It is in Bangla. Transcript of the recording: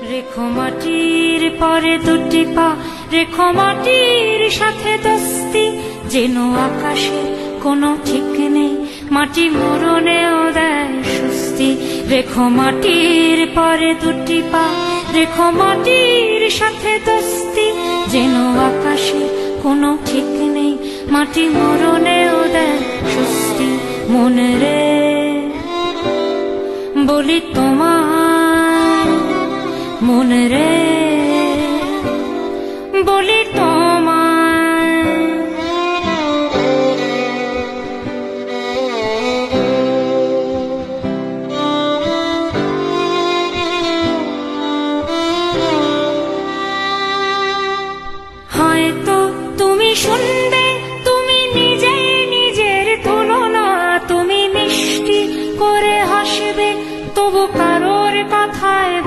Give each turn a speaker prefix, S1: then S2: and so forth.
S1: রেখো মাটির পরে দুটি পা, রেখো মাটির সাথে দোস্তি, যেন আকাশে কোনো ঠিক নেই, মাটি মরণেও দেয় স্বস্তি। রেখো মাটির পরে দুটি পা, রেখো মাটির সাথে দোস্তি, যেন আকাশে কোনো ঠিক নেই, মাটি মরণেও দেয় স্বস্তি। মনে রে বলি তোমার, মনে রে বলি তোমার।